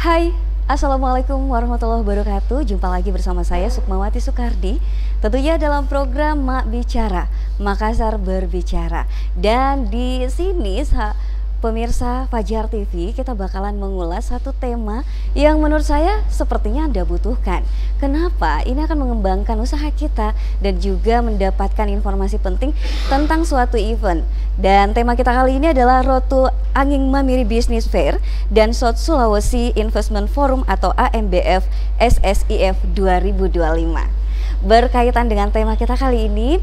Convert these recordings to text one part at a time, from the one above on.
Hai, Assalamualaikum warahmatullahi wabarakatuh. Jumpa lagi bersama saya Sukmawati Soekardi. Tentunya dalam program Mak Bicara, Makassar Berbicara. Dan di sini pemirsa Fajar TV, kita bakalan mengulas satu tema yang menurut saya sepertinya Anda butuhkan. Kenapa? Ini akan mengembangkan usaha kita dan juga mendapatkan informasi penting tentang suatu event. Dan tema kita kali ini adalah Road to Anging Mamiri Business Fair dan South Sulawesi Investment Forum atau AMBF SSIF 2025. Berkaitan dengan tema kita kali ini,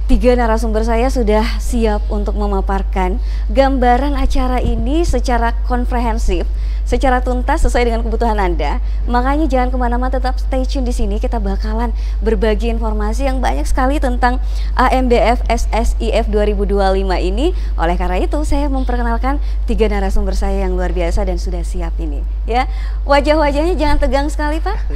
tiga narasumber saya sudah siap untuk memaparkan gambaran acara ini secara komprehensif, secara tuntas sesuai dengan kebutuhan Anda. Makanya jangan kemana-mana, tetap stay tune di sini. Kita bakalan berbagi informasi yang banyak sekali tentang AMBF SSIF 2025 ini. Oleh karena itu, saya memperkenalkan tiga narasumber saya yang luar biasa dan sudah siap ini. Ya, wajah-wajahnya jangan tegang sekali, Pak.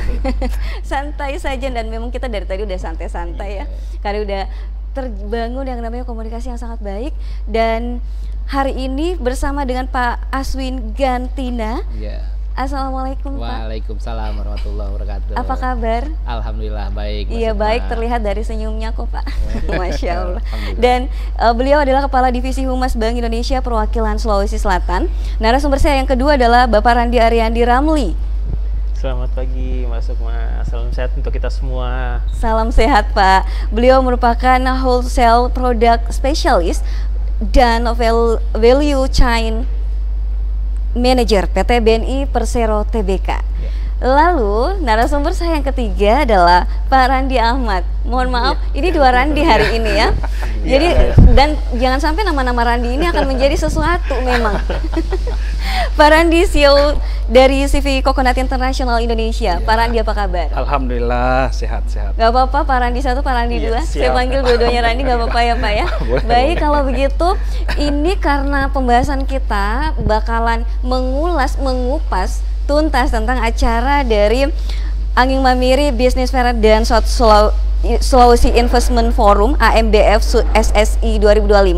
Santai saja, dan memang kita dari tadi udah santai-santai ya, karena udah terbangun yang namanya komunikasi yang sangat baik. Dan hari ini bersama dengan Pak Aswin Gantina. Ya. Assalamualaikum Pak. Waalaikumsalam warahmatullahi wabarakatuh. Apa kabar? Alhamdulillah baik. Iya baik, terlihat dari senyumnya kok Pak. Masya Allah. Dan beliau adalah Kepala Divisi Humas Bank Indonesia Perwakilan Sulawesi Selatan. Narasumber saya yang kedua adalah Bapak Randi Ariandi Ramli. Selamat pagi Mbak Sukma, salam sehat untuk kita semua. Salam sehat Pak. Beliau merupakan wholesale product specialist dan value chain manager PT BNI Persero Tbk. Lalu narasumber saya yang ketiga adalah Pak Randi Ahmad. Mohon maaf, ini dua Randi hari ini ya. Jadi dan jangan sampai nama-nama Randi ini akan menjadi sesuatu memang. Pak Randi, CEO dari CV Coconut International Indonesia. Pak Randi, apa kabar? Alhamdulillah sehat-sehat. Gak apa-apa, Pak Randi satu, Pak Randi dua. Saya panggil dua-duanya Randi, gak apa-apa ya Pak ya. Baik, kalau begitu ini karena pembahasan kita bakalan mengupas tuntas tentang acara dari Anging Mamiri Business Fair dan South Sulawesi Investment Forum AMBF SSI 2025.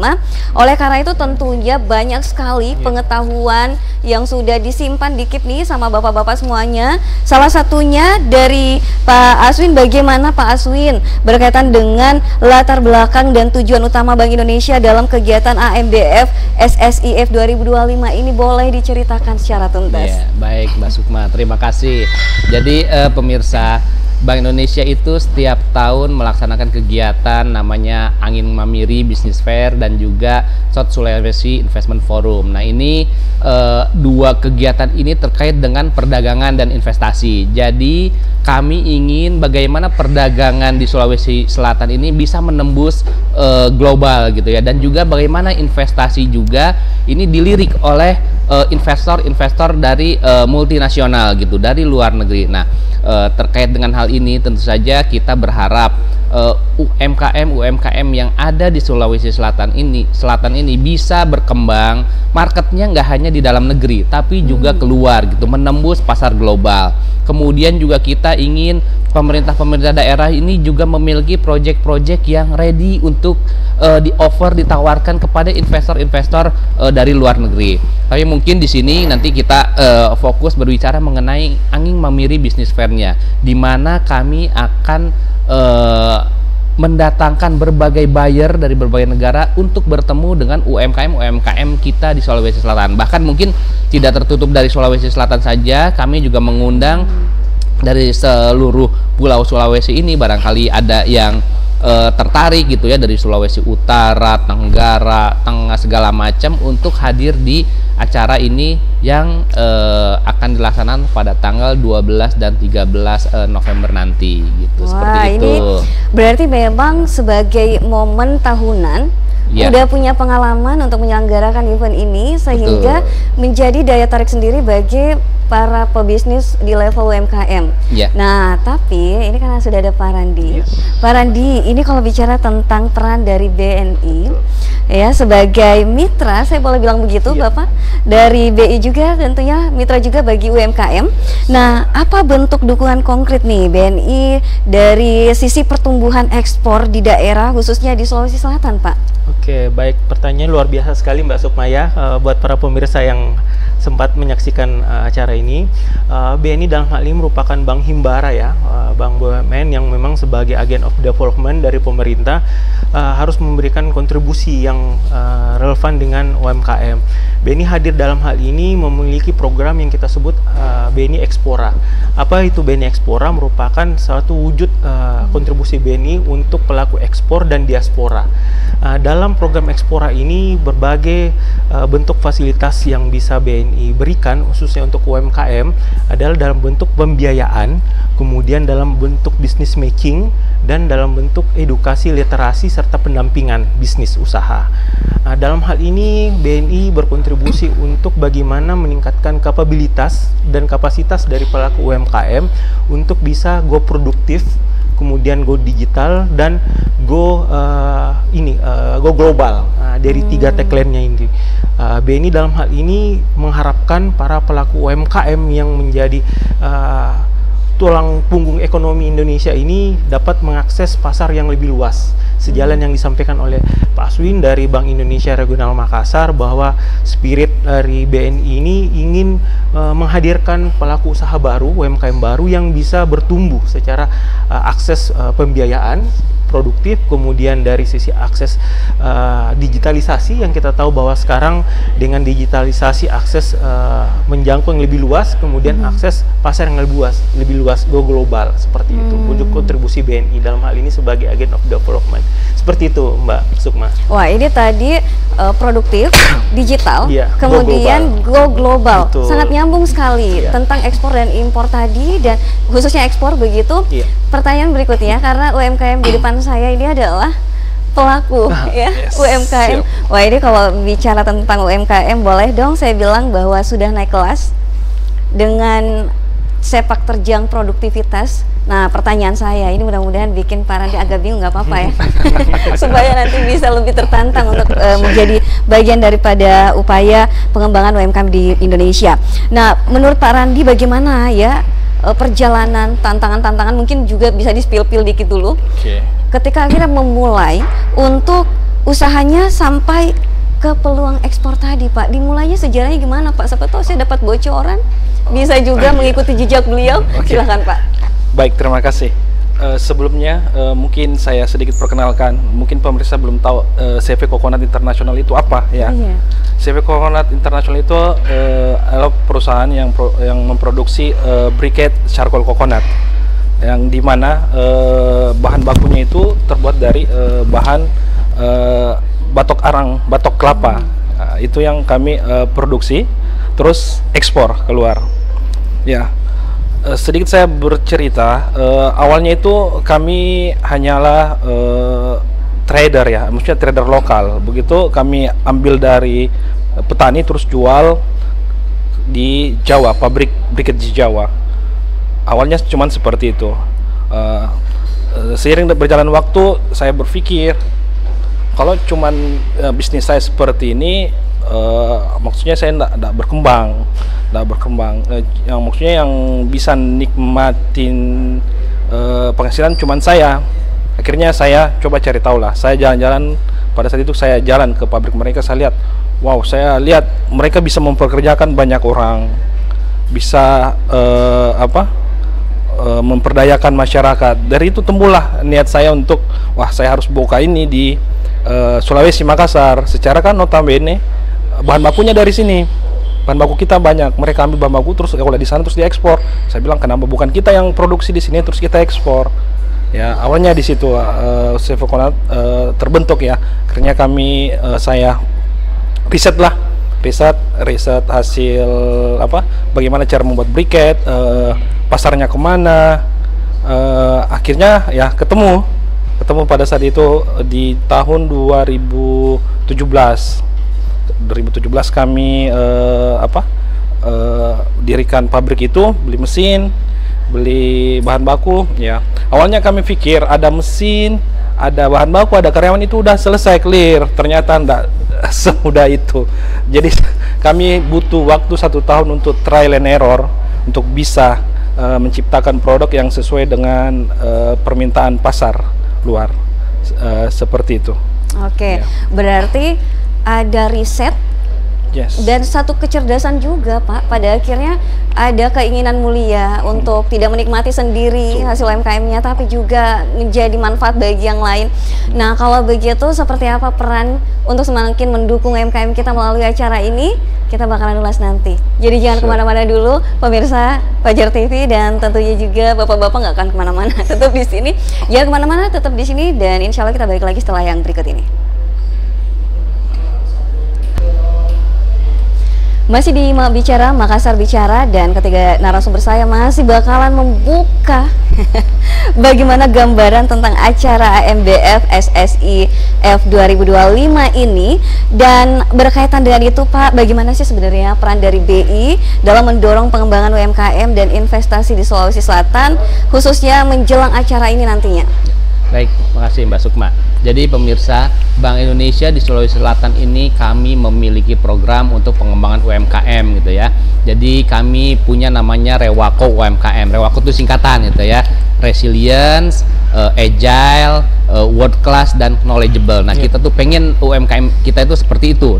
Oleh karena itu tentunya banyak sekali pengetahuan yang sudah disimpan di KIP nih sama bapak-bapak semuanya. Salah satunya dari Pak Aswin, bagaimana Pak Aswin berkaitan dengan latar belakang dan tujuan utama Bank Indonesia dalam kegiatan AMBF SSIF 2025 ini, boleh diceritakan secara tuntas? Ya, baik Mbak Sukma, terima kasih. Jadi pemirsa, Bank Indonesia itu setiap tahun melaksanakan kegiatan namanya Anging Mamiri Business Fair dan juga South Sulawesi Investment Forum. Nah ini dua kegiatan ini terkait dengan perdagangan dan investasi. Jadi kami ingin bagaimana perdagangan di Sulawesi Selatan ini bisa menembus global gitu ya, dan juga bagaimana investasi juga ini dilirik oleh investor-investor dari multinasional gitu, dari luar negeri. Nah terkait dengan hal ini tentu saja kita berharap UMKM yang ada di Sulawesi Selatan ini bisa berkembang, marketnya nggak hanya di dalam negeri tapi juga keluar gitu, menembus pasar global. Kemudian juga kita ingin pemerintah daerah ini juga memiliki proyek-proyek yang ready untuk ditawarkan kepada investor-investor dari luar negeri. Tapi mungkin di sini nanti kita fokus berbicara mengenai Anging Mamiri Business Fair-nya, di mana kami akan mendatangkan berbagai buyer dari berbagai negara untuk bertemu dengan UMKM kita di Sulawesi Selatan. Bahkan mungkin tidak tertutup dari Sulawesi Selatan saja, kami juga mengundang dari seluruh pulau Sulawesi ini. Barangkali ada yang tertarik gitu ya, dari Sulawesi Utara, Tenggara, Tengah, segala macam untuk hadir di acara ini yang akan dilaksanakan pada tanggal 12 dan 13 November nanti gitu. Wah, seperti itu. Ini berarti memang sebagai momen tahunan udah punya pengalaman untuk menyelenggarakan event ini, sehingga menjadi daya tarik sendiri bagi para pebisnis di level UMKM. Nah, tapi ini karena sudah ada Pak Randi. Pak Randi, ini kalau bicara tentang peran dari BNI ya sebagai mitra, saya boleh bilang begitu Bapak, dari BI juga tentunya mitra juga bagi UMKM. Nah, apa bentuk dukungan konkret nih BNI dari sisi pertumbuhan ekspor di daerah khususnya di Sulawesi Selatan, Pak? Oke, baik, pertanyaan luar biasa sekali Mbak Sukma ya, buat para pemirsa yang sempat menyaksikan acara ini. BNI dalam hal ini merupakan bank himbara ya, bank BUMN yang memang sebagai agen of development dari pemerintah harus memberikan kontribusi yang relevan dengan UMKM. BNI hadir dalam hal ini memiliki program yang kita sebut BNI Expora. Apa itu BNI Expora? Merupakan suatu wujud kontribusi BNI untuk pelaku ekspor dan diaspora. Dalam program Expora ini berbagai bentuk fasilitas yang bisa BNI berikan khususnya untuk UMKM adalah dalam bentuk pembiayaan, kemudian dalam bentuk business matching, dan dalam bentuk edukasi literasi serta pendampingan bisnis usaha. Dalam hal ini BNI berkontribusi untuk bagaimana meningkatkan kapabilitas dan kapasitas dari pelaku UMKM untuk bisa go produktif, kemudian go digital, dan go go global. Dari tiga tagline-nya ini, BNI dalam hal ini mengharapkan para pelaku UMKM yang menjadi tulang punggung ekonomi Indonesia ini dapat mengakses pasar yang lebih luas. Sejalan yang disampaikan oleh Pak Aswin dari Bank Indonesia Regional Makassar, bahwa spirit dari BNI ini ingin menghadirkan pelaku usaha baru, UMKM baru yang bisa bertumbuh secara akses pembiayaan produktif, kemudian dari sisi akses digitalisasi yang kita tahu bahwa sekarang dengan digitalisasi akses menjangkau yang lebih luas, kemudian akses pasar yang lebih luas go global, seperti itu. Wujud kontribusi BNI dalam hal ini sebagai agen of development. Seperti itu Mbak Sukma. Wah, ini tadi produktif, digital, Iya, kemudian go global. Betul. Sangat nyambung sekali tentang ekspor dan impor tadi, dan khususnya ekspor begitu. Pertanyaan berikutnya, karena UMKM di depan saya ini adalah pelaku ya, UMKM. Siap. Wah, ini kalau bicara tentang UMKM, boleh dong saya bilang bahwa sudah naik kelas dengan sepak terjang produktivitas. Nah, pertanyaan saya ini mudah-mudahan bikin Pak Randi agak bingung, nggak apa-apa ya, supaya nanti bisa lebih tertantang untuk menjadi bagian daripada upaya pengembangan UMKM di Indonesia. Nah, menurut Pak Randi bagaimana ya perjalanan tantangan-tantangan, mungkin juga bisa di-spill dikit dulu. Ketika akhirnya memulai untuk usahanya sampai ke peluang ekspor tadi, Pak. Dimulainya sejarahnya gimana, Pak? Siapa tahu saya dapat bocoran, bisa juga mengikuti jejak beliau. Silakan, Pak. Baik, terima kasih. Sebelumnya mungkin saya sedikit perkenalkan, mungkin pemirsa belum tahu CV Coconut International itu apa ya. CV Coconut International itu adalah perusahaan yang memproduksi briquette charcoal coconut, yang dimana bahan bakunya itu terbuat dari bahan batok arang, batok kelapa. Nah, itu yang kami produksi, terus ekspor keluar. Ya. Sedikit saya bercerita, awalnya itu kami hanyalah trader ya, maksudnya trader lokal. Begitu kami ambil dari petani terus jual di Jawa, pabrik briquette di Jawa. Awalnya cuma seperti itu. Seiring berjalan waktu, saya berpikir kalau cuman bisnis saya seperti ini, maksudnya saya tidak berkembang. Yang maksudnya yang bisa nikmatin penghasilan cuman saya. Akhirnya saya coba cari tahu lah. Saya jalan-jalan, pada saat itu saya jalan ke pabrik mereka, saya lihat, wow, saya lihat mereka bisa mempekerjakan banyak orang, bisa memperdayakan masyarakat. Dari itu tumbuhlah niat saya untuk, wah, saya harus buka ini di Sulawesi, Makassar. Secara kan notabene bahan bakunya dari sini. Bahan baku kita banyak, mereka ambil bahan baku terus kalau di sana terus diekspor. Saya bilang, kenapa bukan kita yang produksi di sini terus kita ekspor? Ya, awalnya di situ CV Coconut terbentuk ya. Akhirnya saya riset hasil bagaimana cara membuat briquette, pasarnya kemana. Akhirnya ya ketemu pada saat itu di tahun 2017 kami dirikan pabrik itu, beli mesin, beli bahan baku ya. Awalnya kami pikir ada mesin, ada bahan baku, ada karyawan, itu udah selesai, clear. Ternyata enggak semudah itu. Jadi kami butuh waktu 1 tahun untuk trial and error untuk bisa menciptakan produk yang sesuai dengan permintaan pasar luar, seperti itu. Oke, ya. Berarti ada riset Dan satu kecerdasan juga Pak, pada akhirnya ada keinginan mulia untuk tidak menikmati sendiri hasil UMKM-nya, tapi juga menjadi manfaat bagi yang lain. Nah kalau begitu seperti apa peran untuk semakin mendukung UMKM kita melalui acara ini? Kita bakalan ulas nanti. Jadi jangan kemana-mana dulu pemirsa Fajar TV, dan tentunya juga bapak-bapak nggak akan kemana-mana, tetap di sini. Jangan kemana-mana, tetap di sini, dan insya Allah kita balik lagi setelah yang berikut ini. Masih di Mak Bicara, Makassar Bicara, dan ketiga narasumber saya masih bakalan membuka bagaimana gambaran tentang acara AMBF SSI F 2025 ini. Dan berkaitan dengan itu Pak, bagaimana sih sebenarnya peran dari BI dalam mendorong pengembangan UMKM dan investasi di Sulawesi Selatan, khususnya menjelang acara ini nantinya? Baik, makasih Mbak Sukma. Jadi pemirsa, Bank Indonesia di Sulawesi Selatan ini kami memiliki program untuk pengembangan UMKM gitu ya. Jadi kami punya namanya Rewako UMKM. Rewako itu singkatan gitu ya. Resilience, agile, world class, dan knowledgeable. Nah kita tuh pengen UMKM kita itu seperti itu,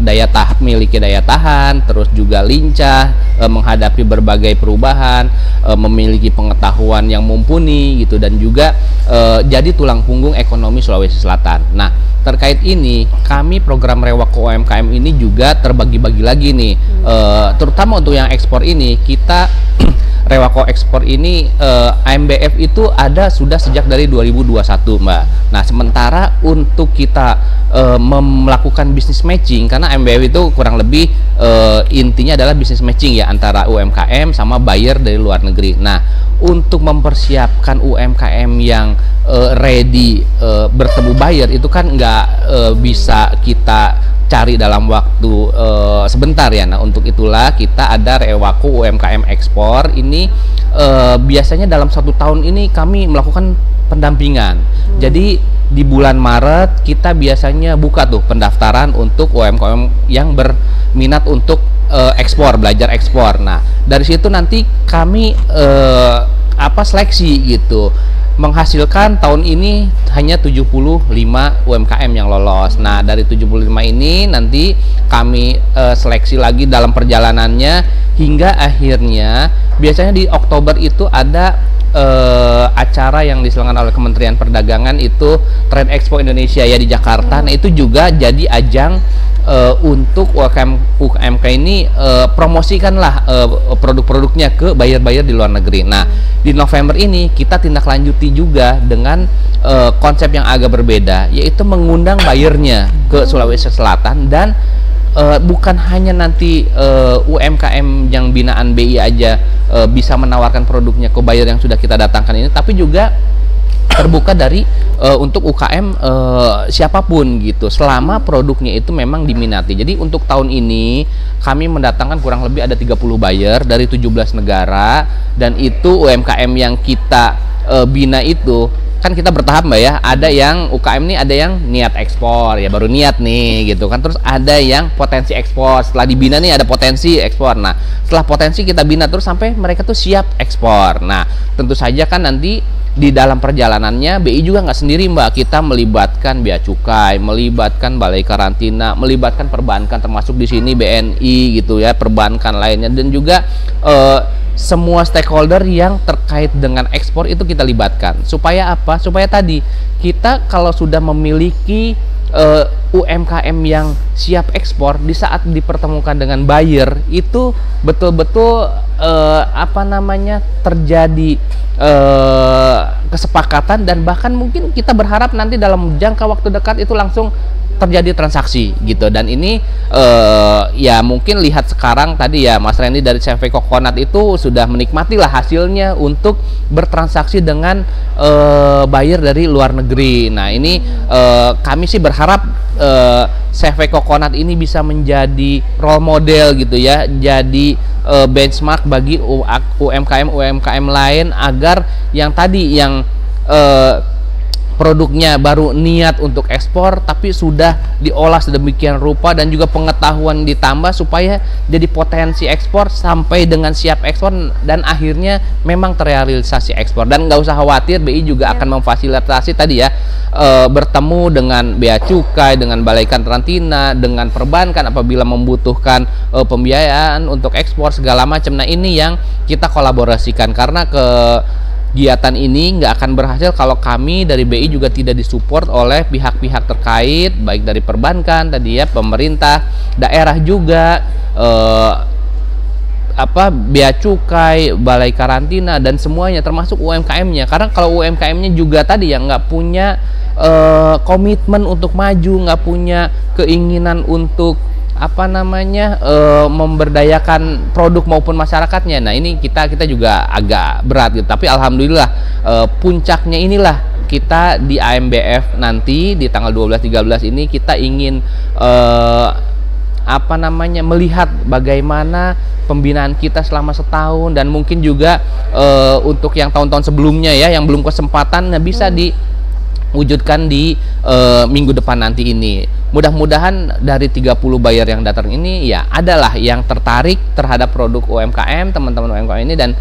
miliki daya tahan, terus juga lincah, menghadapi berbagai perubahan, memiliki pengetahuan yang mumpuni gitu, dan juga jadi tulang punggung ekonomi Sulawesi Selatan. Nah terkait ini kami program Rewako UMKM ini juga terbagi-bagi lagi nih, terutama untuk yang ekspor ini kita Rewako ekspor ini AMBF itu ada sudah sejak dari 2021 Mbak. Nah sementara untuk kita melakukan bisnis matching, karena AMBF itu kurang lebih intinya adalah bisnis matching ya antara UMKM sama buyer dari luar negeri. Nah untuk mempersiapkan UMKM yang ready bertemu buyer itu kan nggak bisa kita cari dalam waktu sebentar ya. Nah untuk itulah kita ada Rewako UMKM ekspor ini, biasanya dalam 1 tahun ini kami melakukan pendampingan. Jadi di bulan Maret kita biasanya buka tuh pendaftaran untuk UMKM yang berminat untuk ekspor, belajar ekspor. Nah dari situ nanti kami seleksi gitu, menghasilkan tahun ini hanya 75 UMKM yang lolos. Nah dari 75 ini nanti kami seleksi lagi dalam perjalanannya hingga akhirnya biasanya di Oktober itu ada acara yang diselenggarakan oleh Kementerian Perdagangan, itu Trade Expo Indonesia ya di Jakarta. Nah itu juga jadi ajang untuk UMKM ini promosikanlah produk-produknya ke buyer-buyer di luar negeri. Nah di November ini kita tindak lanjuti juga dengan konsep yang agak berbeda, yaitu mengundang buyernya ke Sulawesi Selatan, dan bukan hanya nanti UMKM yang binaan BI aja bisa menawarkan produknya ke buyer yang sudah kita datangkan ini, tapi juga terbuka dari untuk UKM siapapun gitu, selama produknya itu memang diminati. Jadi untuk tahun ini kami mendatangkan kurang lebih ada 30 buyer dari 17 negara, dan itu UMKM yang kita bina itu kan kita bertahap Mbak ya. Ada yang UKM nih, ada yang niat ekspor ya, baru niat nih gitu kan, terus ada yang potensi ekspor, setelah dibina nih ada potensi ekspor. Nah setelah potensi kita bina terus sampai mereka tuh siap ekspor. Nah tentu saja kan nanti di dalam perjalanannya BI juga nggak sendiri Mbak, kita melibatkan bea cukai, melibatkan balai karantina, melibatkan perbankan, termasuk di sini BNI gitu ya, perbankan lainnya, dan juga semua stakeholder yang terkait dengan ekspor itu kita libatkan. Supaya apa? Supaya tadi kita kalau sudah memiliki UMKM yang siap ekspor, di saat dipertemukan dengan buyer itu betul-betul terjadi kesepakatan, dan bahkan mungkin kita berharap nanti dalam jangka waktu dekat itu langsung terjadi transaksi gitu. Dan ini ya mungkin lihat sekarang tadi ya Mas Randy dari CV Coconut itu sudah menikmati lah hasilnya untuk bertransaksi dengan buyer dari luar negeri. Nah ini kami sih berharap CV Coconut ini bisa menjadi role model gitu ya, jadi benchmark bagi UMKM lain, agar yang tadi yang produknya baru niat untuk ekspor, tapi sudah diolah sedemikian rupa dan juga pengetahuan ditambah supaya jadi potensi ekspor sampai dengan siap ekspor dan akhirnya memang terrealisasi ekspor. Dan nggak usah khawatir, BI juga akan memfasilitasi tadi ya, bertemu dengan Bea Cukai, dengan Balai Karantina, dengan perbankan apabila membutuhkan pembiayaan untuk ekspor segala macam. Nah, ini yang kita kolaborasikan, karena kegiatan ini nggak akan berhasil kalau kami dari BI juga tidak disupport oleh pihak-pihak terkait, baik dari perbankan tadi ya, pemerintah, daerah juga, Bea Cukai, Balai Karantina dan semuanya, termasuk UMKM-nya. Karena kalau UMKM-nya juga tadi ya nggak punya komitmen untuk maju, nggak punya keinginan untuk memberdayakan produk maupun masyarakatnya. Nah, ini kita juga agak berat gitu. Tapi alhamdulillah puncaknya inilah kita di AMBF nanti di tanggal 12-13 ini kita ingin melihat bagaimana pembinaan kita selama setahun, dan mungkin juga untuk yang tahun-tahun sebelumnya ya yang belum kesempatan bisa diwujudkan di minggu depan nanti ini. Mudah-mudahan dari 30 buyer yang datang ini ya adalah yang tertarik terhadap produk UMKM, teman-teman UMKM ini, dan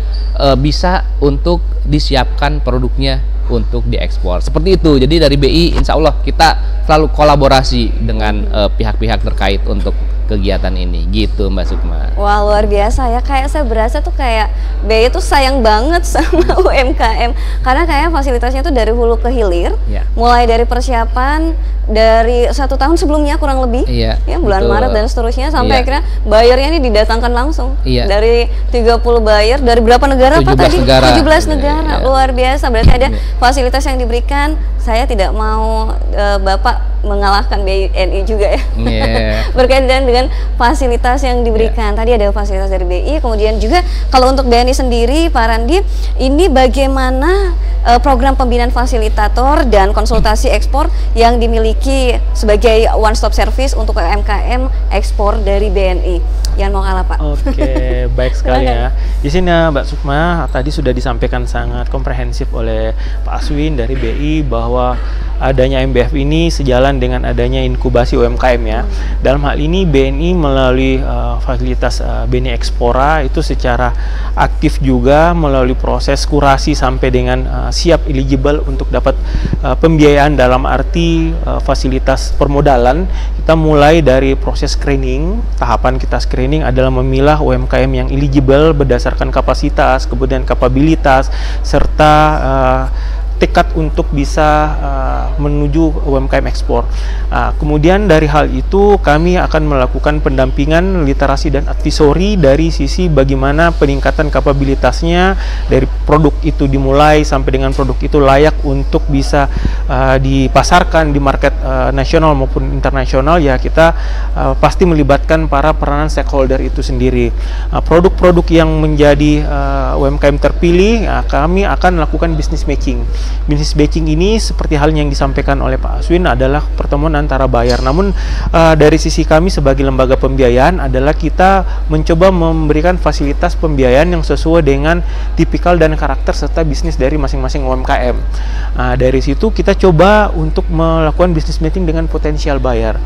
bisa untuk disiapkan produknya untuk diekspor. Seperti itu. Jadi dari BI insya Allah kita selalu kolaborasi dengan pihak-pihak terkait untuk kegiatan ini, gitu Mbak Sukma. Wah, luar biasa ya. Kayak saya berasa tuh kayak BI tuh sayang banget sama UMKM, karena kayak fasilitasnya tuh dari hulu ke hilir, mulai dari persiapan dari 1 tahun sebelumnya kurang lebih, ya bulan Maret dan seterusnya, sampai akhirnya bayarnya ini didatangkan langsung dari 30 buyer dari berapa negara Pak tadi? 17 negara. Luar biasa. Berarti ada fasilitas yang diberikan. Saya tidak mau Bapak mengalahkan BNI juga ya, berkaitan dengan fasilitas yang diberikan. Tadi ada fasilitas dari BI, kemudian juga kalau untuk BNI sendiri, Pak Randi, ini bagaimana program pembinaan fasilitator dan konsultasi ekspor yang dimiliki sebagai one stop service untuk UMKM ekspor dari BNI? Yang mau kalah Pak. Oke, baik sekali ya. Di sini Mbak Sukma tadi sudah disampaikan sangat komprehensif oleh Pak Aswin dari BI bahwa adanya MBF ini sejalan dengan adanya inkubasi UMKM ya. Dalam hal ini BNI melalui fasilitas BNI Ekspora itu secara aktif juga melalui proses kurasi sampai dengan siap eligible untuk dapat pembiayaan dalam arti fasilitas permodalan. Kita mulai dari proses screening. Tahapan kita screening adalah memilah UMKM yang eligible berdasarkan kapasitas, kemudian kapabilitas, serta tekad untuk bisa menuju UMKM ekspor. Kemudian dari hal itu kami akan melakukan pendampingan literasi dan advisory dari sisi bagaimana peningkatan kapabilitasnya dari produk itu dimulai sampai dengan produk itu layak untuk bisa dipasarkan di market nasional maupun internasional. Ya, kita pasti melibatkan para peranan stakeholder itu sendiri. Produk-produk yang menjadi UMKM terpilih, kami akan melakukan business matching. Business matching ini seperti halnya yang disampaikan oleh Pak Aswin adalah pertemuan antara buyer. Namun dari sisi kami sebagai lembaga pembiayaan adalah kita mencoba memberikan fasilitas pembiayaan yang sesuai dengan tipikal dan karakter serta bisnis dari masing-masing UMKM. Dari situ kita coba untuk melakukan business matching dengan potensial buyer.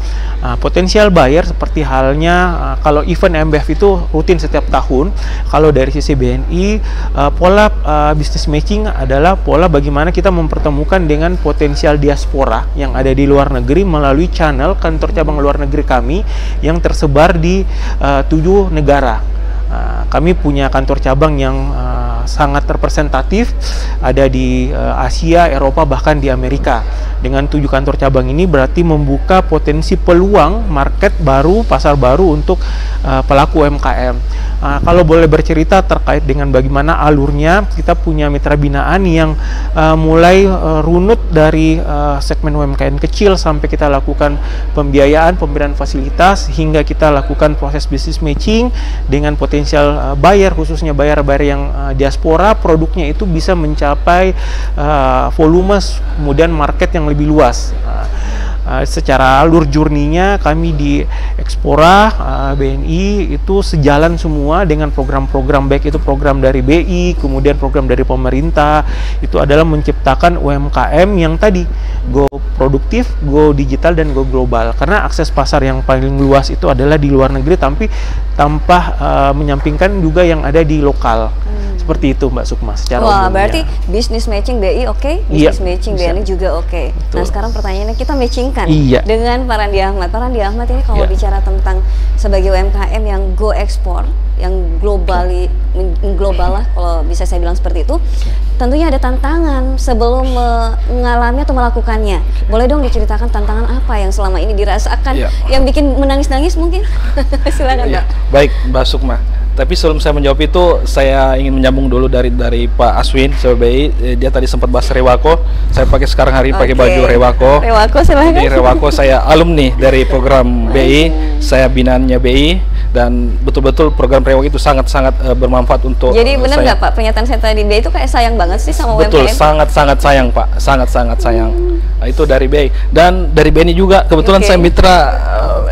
Potensial buyer seperti halnya kalau event MBF itu rutin setiap tahun. Kalau dari sisi BNI pola business matching adalah pola bagaimana kita mempertemukan dengan potensial diaspora yang ada di luar negeri melalui channel kantor cabang luar negeri kami yang tersebar di 7 negara. Kami punya kantor cabang yang sangat representatif, ada di Asia, Eropa, bahkan di Amerika. Dengan 7 kantor cabang ini berarti membuka potensi peluang market baru, pasar baru untuk pelaku UMKM. Kalau boleh bercerita terkait dengan bagaimana alurnya, kita punya mitra binaan yang mulai runut dari segmen UMKM kecil sampai kita lakukan pembiayaan, pemberian fasilitas, hingga kita lakukan proses business matching dengan potensial buyer, khususnya buyer-buyer yang diaspora. Produknya itu bisa mencapai volume kemudian market yang lebih luas. secara alur journey-nya kami di Expora BNI itu sejalan semua dengan program-program, baik itu program dari BI, kemudian program dari pemerintah. Itu adalah menciptakan UMKM yang tadi go produktif, go digital, dan go global. Karena akses pasar yang paling luas itu adalah di luar negeri, tapi tanpa menyampingkan juga yang ada di lokal. Seperti itu Mbak Sukma secara umumnya. Berarti business matching BI oke, business matching BNI juga oke. Nah sekarang pertanyaannya, kita matchingkan dengan Pak Randi Ahmad. Pak Randi Ahmad ini kalau bicara tentang sebagai UMKM yang go ekspor, yang global lah kalau bisa saya bilang seperti itu, tentunya ada tantangan sebelum mengalami atau melakukannya. Boleh dong diceritakan tantangan apa yang selama ini dirasakan, yang bikin menangis-nangis mungkin? Silakan Pak. Baik Mbak Sukma. Tapi sebelum saya menjawab itu, saya ingin menyambung dulu dari Pak Aswin, BI. Dia tadi sempat bahas Rewako. Saya sekarang hari ini pakai baju Rewako. Rewako silahkan. Di Rewako saya alumni dari program BI. Saya binaannya BI, dan betul-betul program Rewako itu sangat-sangat bermanfaat untuk. Jadi benar nggak Pak, pernyataan saya tadi, BI itu kayak sayang banget sih sama UMKM? Betul, sangat-sangat sayang Pak, sangat-sangat sayang. Nah, itu dari BI, dan dari BNI juga. Kebetulan saya mitra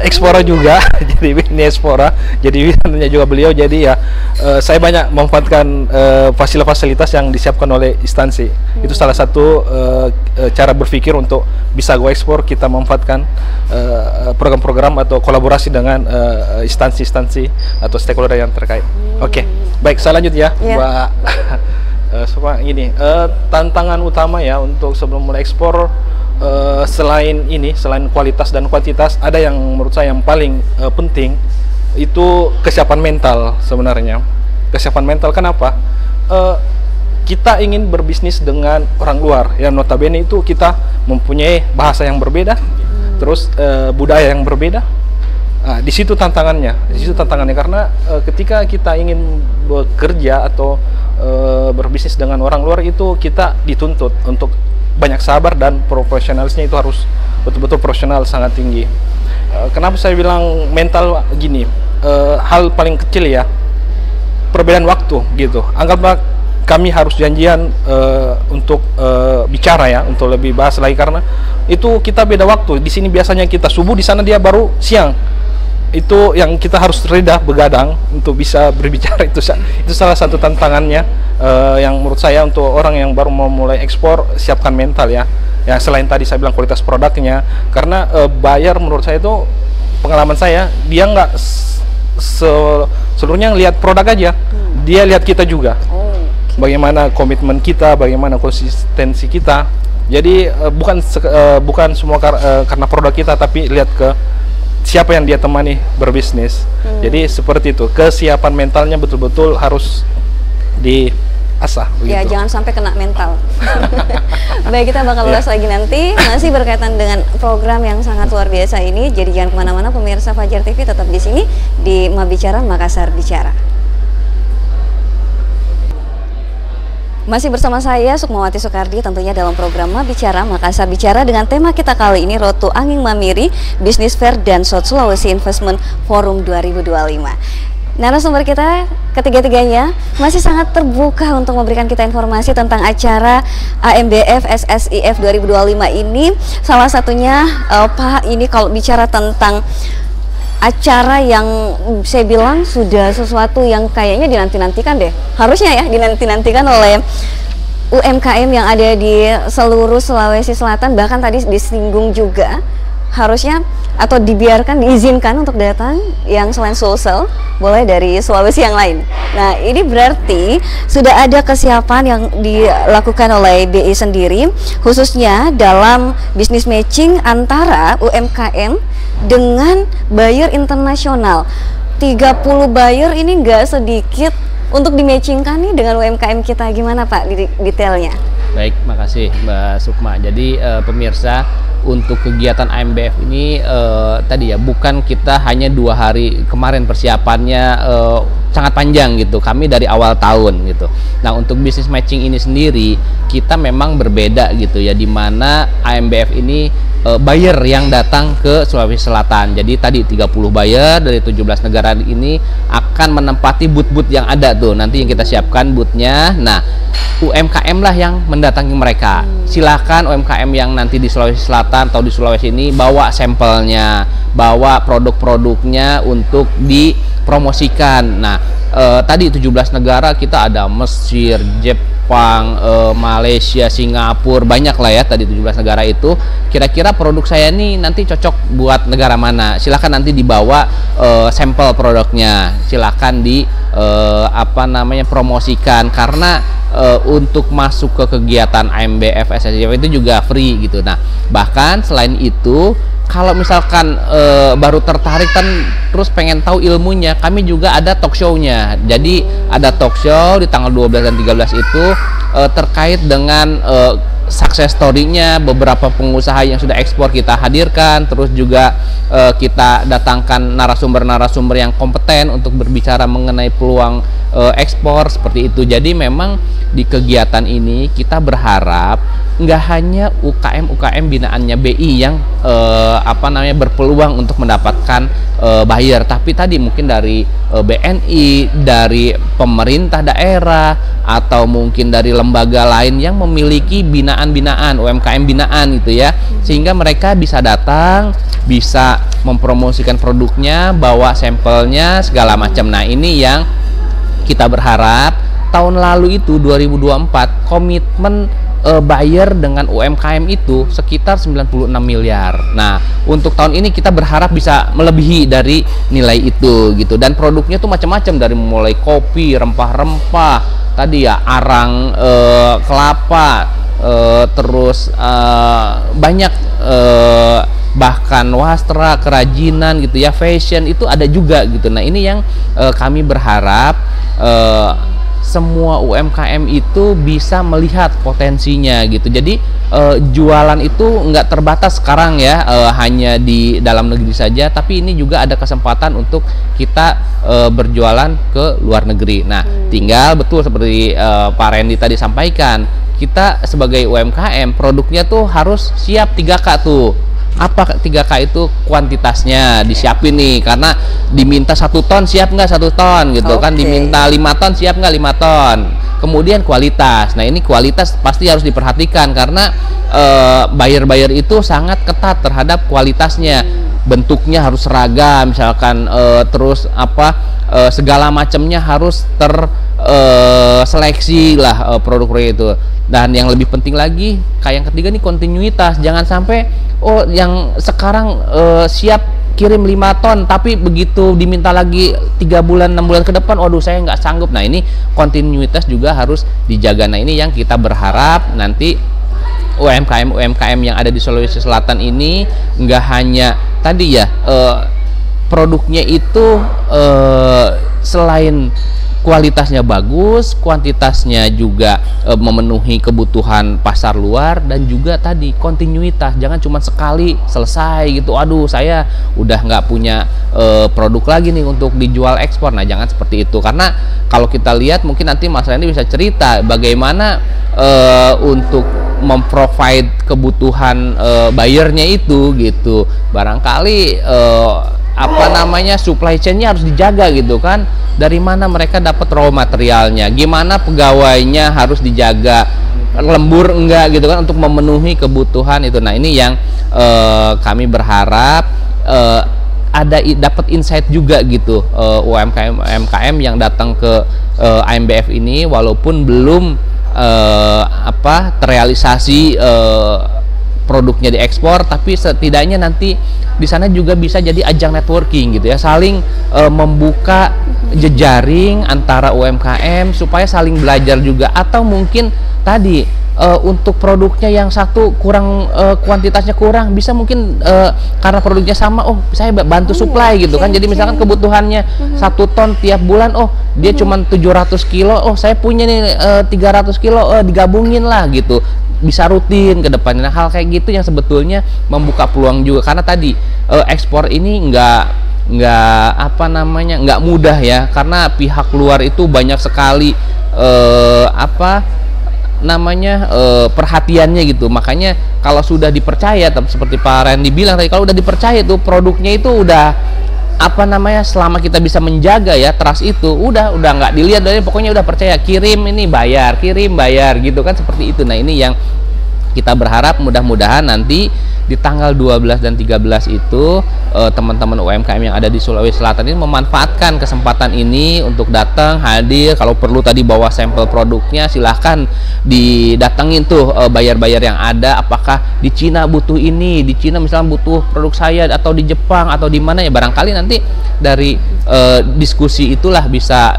Expora juga, jadi BNI Expora, jadi binanya juga beliau. Jadi ya saya banyak memanfaatkan fasilitas yang disiapkan oleh instansi. Itu salah satu cara berpikir untuk bisa go ekspor, kita memanfaatkan program-program atau kolaborasi dengan instansi-instansi atau stakeholder yang terkait. Oke, baik, saya lanjut ya, Mbak. Ini tantangan utama ya untuk sebelum mulai ekspor, selain kualitas dan kuantitas, ada yang menurut saya yang paling penting, itu kesiapan mental sebenarnya. Kesiapan mental kenapa? Kita ingin berbisnis dengan orang luar, yang notabene itu kita mempunyai bahasa yang berbeda, terus budaya yang berbeda. Nah, di situ tantangannya, karena ketika kita ingin bekerja atau berbisnis dengan orang luar, itu kita dituntut untuk banyak sabar, dan profesionalisnya itu harus betul-betul profesional, sangat tinggi. Kenapa saya bilang mental gini? Hal paling kecil ya, perbedaan waktu gitu. Anggaplah kami harus janjian untuk bicara ya, untuk lebih bahas lagi, karena itu kita beda waktu. Di sini biasanya kita subuh, di sana dia baru siang. Itu yang kita harus reda begadang untuk bisa berbicara. Itu salah satu tantangannya yang menurut saya untuk orang yang baru mau mulai ekspor, siapkan mental ya. Ya, selain tadi saya bilang kualitas produknya, karena buyer menurut saya itu, pengalaman saya, dia nggak seluruhnya lihat produk aja, dia lihat kita juga. Bagaimana komitmen kita, bagaimana konsistensi kita. Jadi bukan semua karena produk kita, tapi lihat ke siapa yang dia temani berbisnis. Jadi seperti itu, kesiapan mentalnya betul-betul harus diasah. Ya, jangan sampai kena mental. Baik, kita bakal ulas lagi nanti, masih berkaitan dengan program yang sangat luar biasa ini. Jadi jangan kemana-mana pemirsa Fajar TV, tetap di sini di Mabicara Makassar Bicara. Masih bersama saya Sukmawati Soekardi, tentunya dalam program Bicara Makassar Bicara, dengan tema kita kali ini Road to Anging Mamiri Business Fair dan South Sulawesi Investment Forum 2025. Narasumber kita ketiga-tiganya masih sangat terbuka untuk memberikan kita informasi tentang acara AMBF SSIF 2025 ini. Salah satunya Pak, ini kalau bicara tentang acara yang saya bilang sudah sesuatu yang kayaknya dinanti-nantikan deh. Harusnya ya dinanti-nantikan oleh UMKM yang ada di seluruh Sulawesi Selatan. Bahkan tadi disinggung juga, harusnya atau diizinkan untuk datang yang selain Sulsel, boleh dari Sulawesi yang lain. Nah, ini berarti sudah ada kesiapan yang dilakukan oleh BI sendiri, khususnya dalam business matching antara UMKM dengan buyer internasional. 30 buyer ini nggak sedikit untuk dimatchingkan nih dengan UMKM kita. Gimana Pak detailnya? Baik, makasih Mbak Sukma. Jadi pemirsa, untuk kegiatan AMBF ini tadi ya, bukan kita hanya 2 hari kemarin persiapannya sangat panjang gitu. Kami dari awal tahun gitu. Nah, untuk bisnis matching ini sendiri kita memang berbeda gitu ya, di mana AMBF ini buyer yang datang ke Sulawesi Selatan. Jadi tadi 30 buyer dari 17 negara ini akan menempati booth-booth yang ada tuh. Nanti yang kita siapkan boothnya. Nah, UMKM lah yang mendatangi mereka. Silahkan UMKM yang nanti di Sulawesi Selatan atau di Sulawesi ini bawa sampelnya, bawa produk-produknya untuk dipromosikan. Nah, tadi 17 negara kita ada Mesir, Jepang, Malaysia, Singapura, banyak lah ya tadi 17 negara itu. Kira-kira produk saya nih nanti cocok buat negara mana? Silahkan nanti dibawa sampel produknya. Silahkan di promosikan, karena untuk masuk ke kegiatan AMBF SSJF itu juga free gitu. Nah, bahkan selain itu, kalau misalkan baru tertarik kan terus pengen tahu ilmunya, kami juga ada talk show-nya. Jadi ada talk show di tanggal 12 dan 13 itu terkait dengan success story-nya beberapa pengusaha yang sudah ekspor kita hadirkan, terus juga kita datangkan narasumber-narasumber yang kompeten untuk berbicara mengenai peluang ekspor seperti itu. Jadi memang di kegiatan ini kita berharap nggak hanya UKM binaannya BI yang berpeluang untuk mendapatkan buyer, tapi tadi mungkin dari BNI, dari pemerintah daerah, atau mungkin dari lembaga lain yang memiliki binaan UMKM binaan gitu ya, sehingga mereka bisa datang, bisa mempromosikan produknya, bawa sampelnya segala macam. Nah, ini yang kita berharap tahun lalu itu 2024 komitmen buyer dengan UMKM itu sekitar 96 miliar. Nah, untuk tahun ini kita berharap bisa melebihi dari nilai itu gitu. Dan produknya tuh macam-macam, dari mulai kopi, rempah-rempah, tadi ya arang kelapa, terus banyak bahkan wastra, kerajinan gitu ya, fashion itu ada juga gitu. Nah, ini yang kami berharap semua UMKM itu bisa melihat potensinya gitu. Jadi jualan itu nggak terbatas sekarang ya, hanya di dalam negeri saja, tapi ini juga ada kesempatan untuk kita berjualan ke luar negeri. Nah, tinggal betul seperti Pak Randy tadi sampaikan, kita sebagai UMKM produknya tuh harus siap 3K tuh. Apa 3K itu? Kuantitasnya disiapin nih, karena diminta 1 ton siap nggak 1 ton gitu kan, diminta 5 ton siap nggak 5 ton. Kemudian kualitas. Nah, ini kualitas pasti harus diperhatikan, karena buyer-buyer itu sangat ketat terhadap kualitasnya. Bentuknya harus seragam misalkan, terus segala macamnya harus seleksi lah produk-produk itu. Dan yang lebih penting lagi, kayak yang ketiga nih, kontinuitas. Jangan sampai yang sekarang siap kirim 5 ton tapi begitu diminta lagi 3 bulan 6 bulan ke depan, waduh saya nggak sanggup. Nah, ini kontinuitas juga harus dijaga. Nah, ini yang kita berharap nanti UMKM yang ada di Sulawesi Selatan ini nggak hanya tadi ya produknya itu selain kualitasnya bagus, kuantitasnya juga memenuhi kebutuhan pasar luar, dan juga tadi kontinuitas. Jangan cuma sekali selesai gitu, aduh saya udah nggak punya produk lagi nih untuk dijual ekspor. Nah, jangan seperti itu, karena kalau kita lihat mungkin nanti Mas Randy bisa cerita bagaimana untuk memprovide kebutuhan buyernya itu gitu. Barangkali supply chainnya harus dijaga gitu kan, dari mana mereka dapat raw materialnya, gimana pegawainya harus dijaga, lembur enggak gitu kan, untuk memenuhi kebutuhan itu. Nah, ini yang kami berharap dapat insight juga gitu, UMKM yang datang ke AMBF ini, walaupun belum terrealisasi produknya diekspor, tapi setidaknya nanti di sana juga bisa jadi ajang networking gitu ya, saling membuka jejaring antara UMKM supaya saling belajar juga. Atau mungkin tadi untuk produknya yang satu kurang, kuantitasnya kurang, bisa mungkin karena produknya sama, saya bantu supply gitu kan. Jadi misalkan kebutuhannya 1 ton tiap bulan, dia cuma 700 kilo, saya punya nih 300 kilo, digabungin lah gitu, bisa rutin ke depannya. Nah, hal kayak gitu yang sebetulnya membuka peluang juga, karena tadi ekspor ini nggak nggak mudah ya, karena pihak luar itu banyak sekali perhatiannya gitu. Makanya kalau sudah dipercaya, seperti Pak Randy bilang tadi, kalau udah dipercaya tuh produknya itu udah selama kita bisa menjaga ya trust itu udah nggak dilihat dari, pokoknya udah percaya, kirim ini bayar gitu kan, seperti itu. Nah ini yang kita berharap mudah-mudahan nanti di tanggal 12 dan 13 itu teman-teman UMKM yang ada di Sulawesi Selatan ini memanfaatkan kesempatan ini untuk datang hadir. Kalau perlu tadi bawa sampel produknya, silahkan didatengin tuh buyer-buyer yang ada. Apakah di Cina butuh ini, di Cina misalnya butuh produk saya, atau di Jepang atau di mana ya, barangkali nanti dari diskusi itulah bisa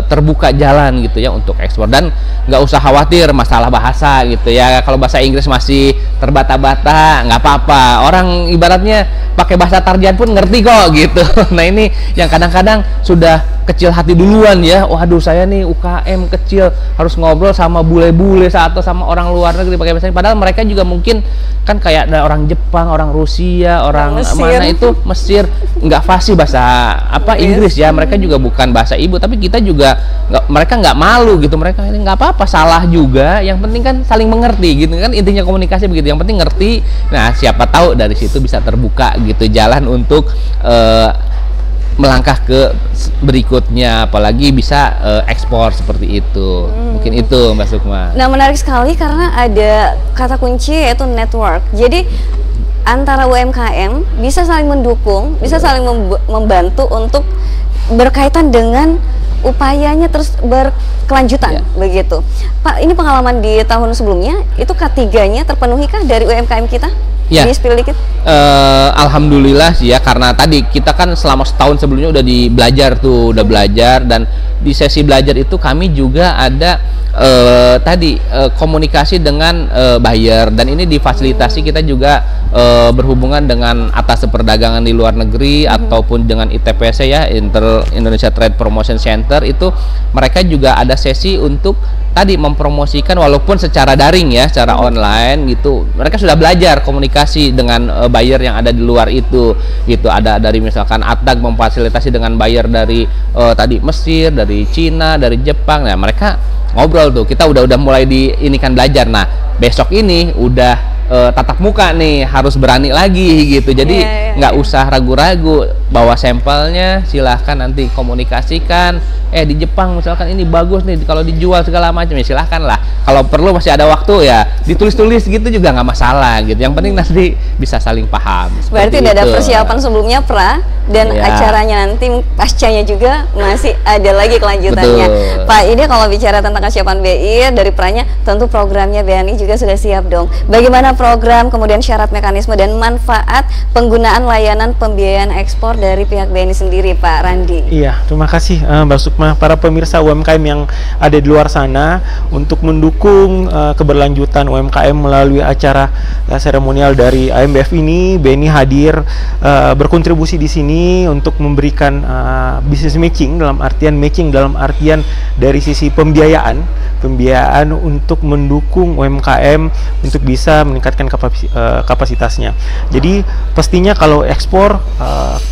terbuka jalan gitu ya untuk ekspor. Dan nggak usah khawatir masalah bahasa gitu ya. Kalau bahasa Inggris masih terbata-bata nggak apa-apa, orang ibaratnya pakai bahasa Tarjan pun ngerti kok gitu. Nah ini yang kadang-kadang sudah kecil hati duluan ya, waduh saya nih UKM kecil harus ngobrol sama bule-bule atau sama orang luar negeri pakai bahasa, padahal mereka juga mungkin kan kayak ada orang Jepang, orang Rusia, orang mana itu Mesir, nggak fasih bahasa Inggris ya, mereka juga bukan bahasa ibu, tapi kita juga mereka nggak malu gitu, mereka ini nggak apa-apa, salah juga, yang penting kan saling mengerti gitu kan, intinya komunikasi begitu, yang penting ngerti. Nah siapa tahu dari situ bisa terbuka gitu jalan untuk melangkah ke berikutnya, apalagi bisa ekspor seperti itu. Mungkin itu Mbak Sukma. Nah menarik sekali karena ada kata kunci yaitu network. Jadi antara UMKM bisa saling mendukung, bisa saling membantu untuk berkaitan dengan upayanya terus berkelanjutan begitu. Pak, ini pengalaman di tahun sebelumnya itu K3-nya terpenuhikah dari UMKM kita? Ya, spill dikit. Alhamdulillah sih ya, karena tadi kita kan selama setahun sebelumnya udah udah belajar, dan di sesi belajar itu kami juga ada komunikasi dengan buyer, dan ini difasilitasi kita juga berhubungan dengan atas perdagangan di luar negeri ataupun dengan ITPC ya, Indonesia Trade Promotion Center, itu mereka juga ada sesi untuk tadi mempromosikan walaupun secara daring ya, secara online gitu. Mereka sudah belajar komunikasi dengan buyer yang ada di luar itu gitu. Ada dari misalkan ATDAG memfasilitasi dengan buyer dari tadi Mesir, dari Cina, dari Jepang. Nah, mereka ngobrol tuh. Kita udah mulai diinikan belajar. Nah, besok ini udah tatap muka nih, harus berani lagi gitu. Jadi nggak usah ragu-ragu, bawa sampelnya, silahkan nanti komunikasikan. Di Jepang misalkan ini bagus nih kalau dijual segala macam, ya silahkan lah. Kalau perlu masih ada waktu ya ditulis-tulis gitu juga nggak masalah gitu. Yang penting nanti bisa saling paham. Berarti udah ada persiapan sebelumnya dan acaranya nanti pascanya juga masih ada lagi kelanjutannya. Betul. Pak, ini kalau bicara tentang kesiapan BI dari Pranya, tentu programnya BNI juga sudah siap dong. Bagaimana program, kemudian syarat, mekanisme, dan manfaat penggunaan layanan pembiayaan ekspor dari pihak BNI sendiri, Pak Randi? Iya, terima kasih Mbak Sukma. Para pemirsa UMKM yang ada di luar sana, untuk mendukung keberlanjutan UMKM melalui acara seremonial dari AMBF ini, BNI hadir berkontribusi di sini untuk memberikan business matching dalam artian dari sisi pembiayaan untuk mendukung UMKM untuk bisa meningkatkan kapasitasnya. Jadi pastinya kalau ekspor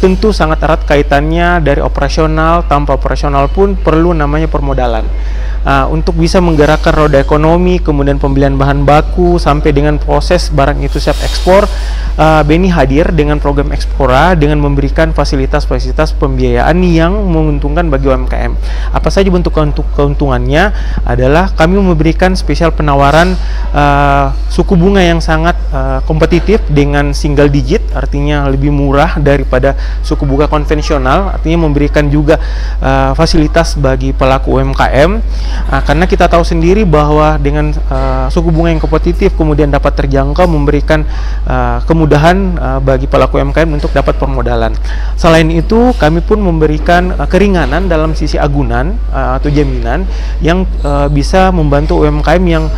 tentu sangat erat kaitannya dari operasional. Tanpa operasional pun perlu namanya permodalan. Untuk bisa menggerakkan roda ekonomi, kemudian pembelian bahan baku sampai dengan proses barang itu siap ekspor, BNI hadir dengan program Ekspora dengan memberikan fasilitas-fasilitas pembiayaan yang menguntungkan bagi UMKM. Apa saja bentuk keuntungannya adalah kami memberikan spesial penawaran suku bunga yang sangat kompetitif dengan single digit, artinya lebih murah daripada suku bunga konvensional, artinya memberikan juga fasilitas bagi pelaku UMKM. Karena kita tahu sendiri bahwa dengan suku bunga yang kompetitif kemudian dapat terjangkau, memberikan kemudahan bagi pelaku UMKM untuk dapat permodalan. Selain itu, kami pun memberikan keringanan dalam sisi agunan atau jaminan yang bisa membantu UMKM yang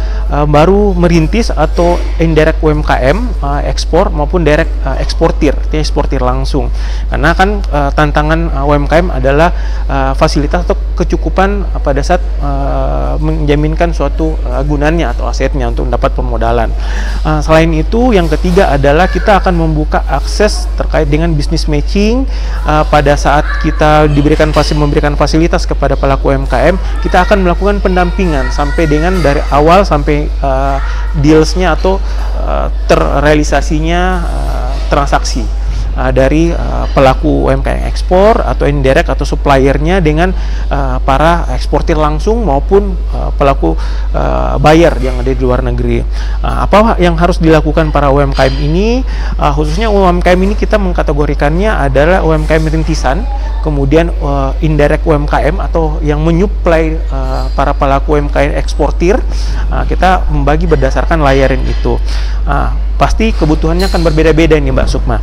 baru merintis atau indirect UMKM ekspor maupun direct eksportir, eksportir langsung. Karena kan tantangan UMKM adalah fasilitas atau kecukupan pada saat menjaminkan suatu gunanya atau asetnya untuk mendapat permodalan. Selain itu, yang ketiga adalah kita akan membuka akses terkait dengan bisnis matching. Pada saat kita memberikan fasilitas kepada pelaku UMKM, kita akan melakukan pendampingan sampai dengan dari awal sampai dealsnya atau terrealisasinya transaksi dari pelaku UMKM ekspor atau indirect atau suppliernya dengan para eksportir langsung maupun pelaku buyer yang ada di luar negeri. Apa yang harus dilakukan para UMKM ini? Khususnya UMKM ini kita mengkategorikannya adalah UMKM rintisan, kemudian indirect UMKM atau yang menyuplai para pelaku UMKM eksportir. Kita membagi berdasarkan layaran itu. Pasti kebutuhannya akan berbeda-beda nih Mbak Sukma.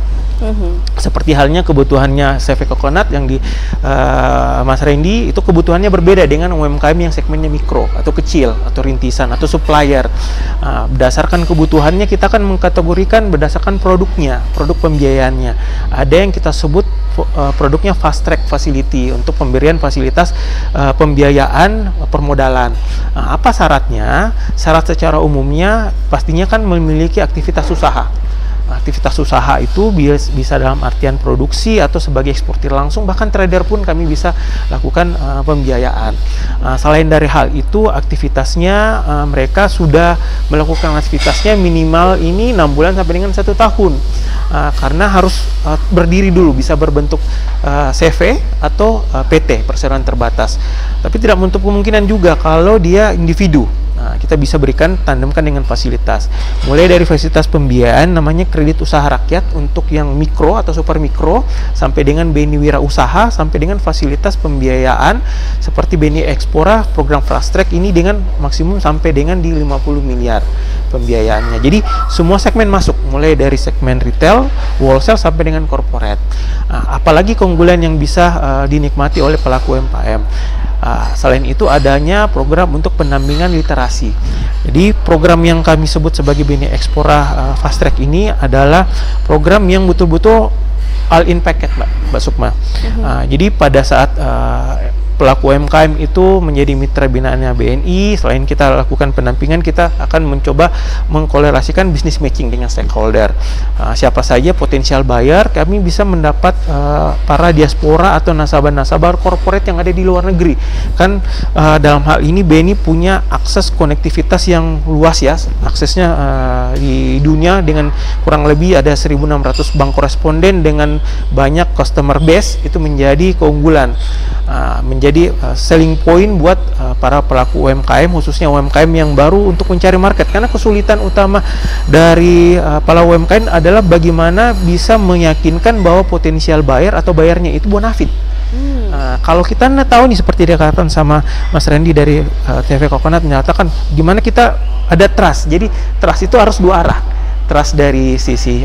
Seperti halnya kebutuhannya CV Coconut yang di Mas Randy, itu kebutuhannya berbeda dengan UMKM yang segmennya mikro atau kecil atau rintisan atau supplier. Berdasarkan kebutuhannya kita akan mengkategorikan berdasarkan produknya, produk pembiayaannya. Ada yang kita sebut produknya fast track facility untuk pemberian fasilitas pembiayaan permodalan. Apa syaratnya? Syarat secara umumnya pastinya kan memiliki aktivitas usaha. Aktivitas usaha itu bisa dalam artian produksi atau sebagai eksportir langsung, bahkan trader pun kami bisa lakukan pembiayaan. Selain dari hal itu, aktivitasnya mereka sudah melakukan aktivitasnya minimal ini 6 bulan sampai dengan 1 tahun. Karena harus berdiri dulu, bisa berbentuk CV atau PT, perseroan terbatas. Tapi tidak menutup kemungkinan juga kalau dia individu. Kita bisa berikan tandemkan dengan fasilitas, mulai dari fasilitas pembiayaan namanya kredit usaha rakyat untuk yang mikro atau super mikro, sampai dengan BNI Wirausaha, sampai dengan fasilitas pembiayaan seperti BNI Ekspora, program fast track ini dengan maksimum sampai dengan di 50 miliar pembiayaannya. Jadi semua segmen masuk, mulai dari segmen retail, wholesale sampai dengan corporate. Apalagi keunggulan yang bisa dinikmati oleh pelaku UMKM. Selain itu adanya program untuk pendampingan literasi. Jadi program yang kami sebut sebagai BNI Ekspora Fast Track ini adalah program yang betul-betul all in packet Mbak Sukma. Jadi pada saat pelaku UMKM itu menjadi mitra binaannya BNI, selain kita lakukan pendampingan, kita akan mencoba mengkolerasikan bisnis matching dengan stakeholder. Siapa saja potensial buyer, kami bisa mendapat para diaspora atau nasabah-nasabah corporate yang ada di luar negeri. Kan dalam hal ini BNI punya akses konektivitas yang luas ya, aksesnya di dunia dengan kurang lebih ada 1.600 bank koresponden dengan banyak customer base, itu menjadi keunggulan, menjadi selling point buat para pelaku UMKM, khususnya UMKM yang baru untuk mencari market. Karena kesulitan utama dari para UMKM adalah bagaimana bisa meyakinkan bahwa potensial buyer atau bayarnya itu bonafit. Kalau kita tahu nih, seperti dikatakan sama Mas Randy dari CV Coconut menyatakan gimana kita ada trust. Jadi trust itu harus dua arah. Trust dari sisi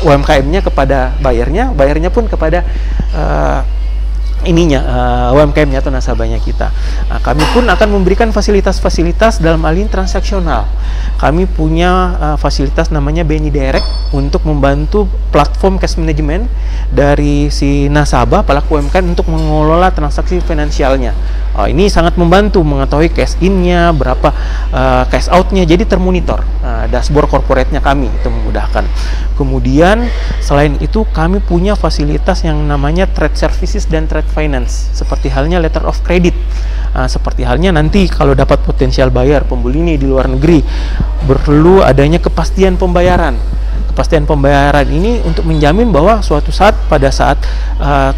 UMKM-nya kepada bayarnya, bayarnya pun kepada UMKM-nya atau nasabahnya kita. Kami pun akan memberikan fasilitas-fasilitas dalam hal ini transaksional. Kami punya fasilitas namanya BNI Direct untuk membantu platform cash management dari si nasabah pelaku UMKM untuk mengelola transaksi finansialnya. Ini sangat membantu mengetahui cash in-nya, berapa cash out-nya, jadi termonitor. Dashboard corporate-nya kami itu memudahkan. Kemudian selain itu kami punya fasilitas yang namanya trade services dan trade finance, seperti halnya letter of credit. Seperti halnya nanti kalau dapat potensial buyer pembeli ini di luar negeri, perlu adanya kepastian pembayaran. Kepastian pembayaran ini untuk menjamin bahwa suatu saat pada saat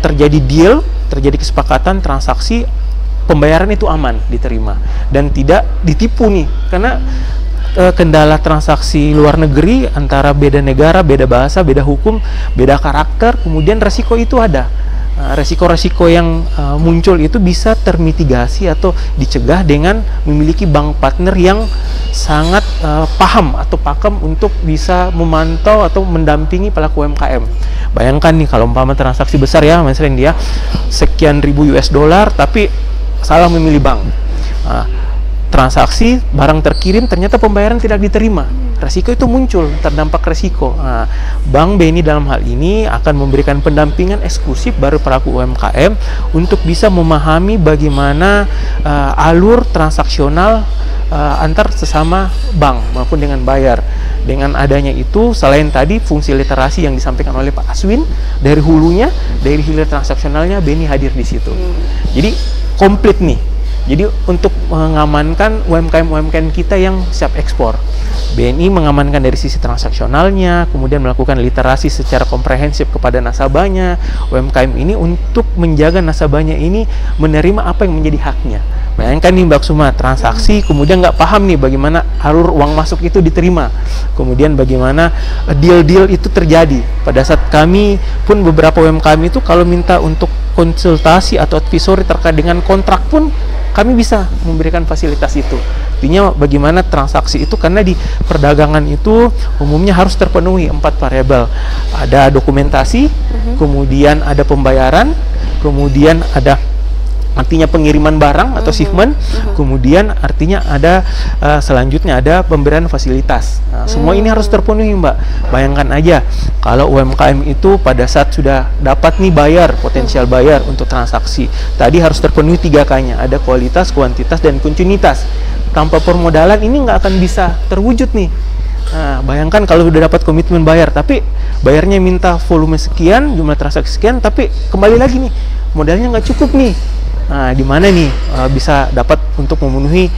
terjadi deal, terjadi kesepakatan transaksi, pembayaran itu aman diterima dan tidak ditipu nih, karena kendala transaksi luar negeri antara beda negara, beda bahasa, beda hukum, beda karakter, kemudian resiko itu ada. Resiko-resiko yang muncul itu bisa termitigasi atau dicegah dengan memiliki bank partner yang sangat paham atau pakem untuk bisa memantau atau mendampingi pelaku UMKM. Bayangkan nih kalau umpama transaksi besar ya Mas Randy ya, sekian ribu US dollar tapi salah memilih bank. Transaksi barang terkirim ternyata pembayaran tidak diterima. resiko itu muncul, terdampak resiko. Nah, Bank BNI dalam hal ini akan memberikan pendampingan eksklusif baru pelaku UMKM untuk bisa memahami bagaimana alur transaksional antar sesama bank maupun dengan bayar. Dengan adanya itu, selain tadi fungsi literasi yang disampaikan oleh Pak Aswin, dari hulunya, dari hilir transaksionalnya, BNI hadir di situ. Jadi komplit nih. Jadi untuk mengamankan UMKM kita yang siap ekspor, BNI mengamankan dari sisi transaksionalnya, kemudian melakukan literasi secara komprehensif kepada nasabahnya. UMKM ini untuk menjaga nasabahnya ini menerima apa yang menjadi haknya. Bayangkan nih Mbak Suma, transaksi kemudian nggak paham nih bagaimana alur uang masuk itu diterima, kemudian bagaimana deal-deal itu terjadi. Pada saat kami pun beberapa UMKM itu kalau minta untuk konsultasi atau advisory terkait dengan kontrak pun kami bisa memberikan fasilitas itu. Artinya bagaimana transaksi itu, karena di perdagangan itu umumnya harus terpenuhi 4 variabel. Ada dokumentasi, kemudian ada pembayaran, kemudian ada artinya pengiriman barang atau shipment, kemudian artinya ada selanjutnya ada pemberian fasilitas. Nah, semua ini harus terpenuhi Mbak. Bayangkan aja kalau UMKM itu pada saat sudah dapat nih bayar, potensial bayar untuk transaksi, tadi harus terpenuhi 3K-nya, ada kualitas, kuantitas, dan kontinuitas. Tanpa permodalan ini nggak akan bisa terwujud nih. Nah, bayangkan kalau sudah dapat komitmen bayar, tapi bayarnya minta volume sekian, jumlah transaksi sekian, tapi kembali lagi nih, modalnya nggak cukup nih. Nah, di mana nih bisa dapat untuk memenuhi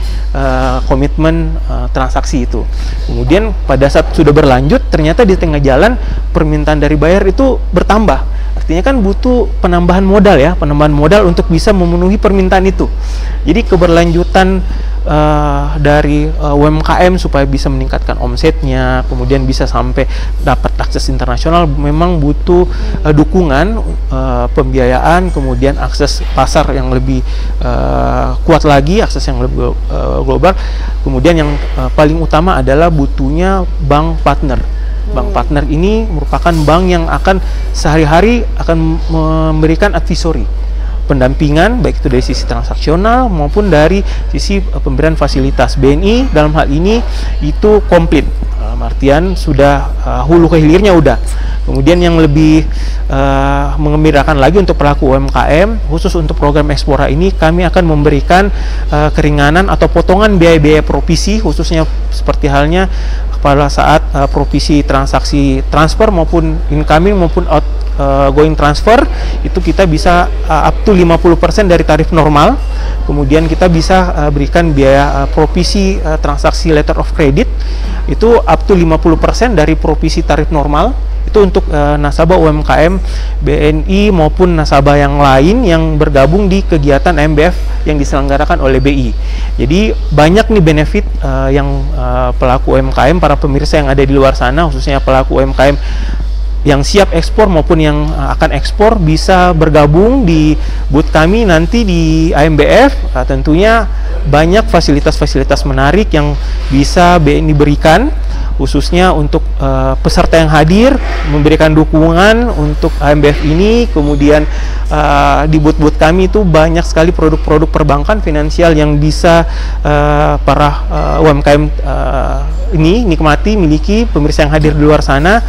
komitmen transaksi itu. Kemudian pada saat sudah berlanjut, ternyata di tengah jalan permintaan dari bayar itu bertambah. Artinya kan butuh penambahan modal ya, penambahan modal untuk bisa memenuhi permintaan itu. Jadi keberlanjutan dari UMKM supaya bisa meningkatkan omsetnya, kemudian bisa sampai dapat akses internasional, memang butuh dukungan pembiayaan, kemudian akses pasar yang lebih kuat lagi, akses yang lebih global. Kemudian yang paling utama adalah butuhnya bank partner. Bank partner ini merupakan bank yang akan sehari-hari akan memberikan advisory, pendampingan baik itu dari sisi transaksional maupun dari sisi pemberian fasilitas. BNI dalam hal ini itu komplit, artian sudah hulu ke hilirnya udah. Kemudian yang lebih mengembirakan lagi untuk pelaku UMKM, khusus untuk program Ekspora ini kami akan memberikan keringanan atau potongan biaya-biaya provisi, khususnya seperti halnya pada saat provisi transaksi transfer maupun incoming maupun outgoing transfer, itu kita bisa up to 50% dari tarif normal. Kemudian kita bisa berikan biaya provisi transaksi letter of credit itu up to 50% dari provisi tarif normal. Itu untuk nasabah UMKM BNI maupun nasabah yang lain yang bergabung di kegiatan MBF yang diselenggarakan oleh BI. Jadi banyak nih benefit yang pelaku UMKM, para pemirsa yang ada di luar sana, khususnya pelaku UMKM yang siap ekspor maupun yang akan ekspor, bisa bergabung di booth kami nanti di AMBF. Tentunya banyak fasilitas-fasilitas menarik yang bisa BNI berikan, khususnya untuk peserta yang hadir, memberikan dukungan untuk AMBF ini. Kemudian di booth-booth kami itu banyak sekali produk-produk perbankan finansial yang bisa para UMKM ini nikmati, miliki. Pemirsa yang hadir di luar sana,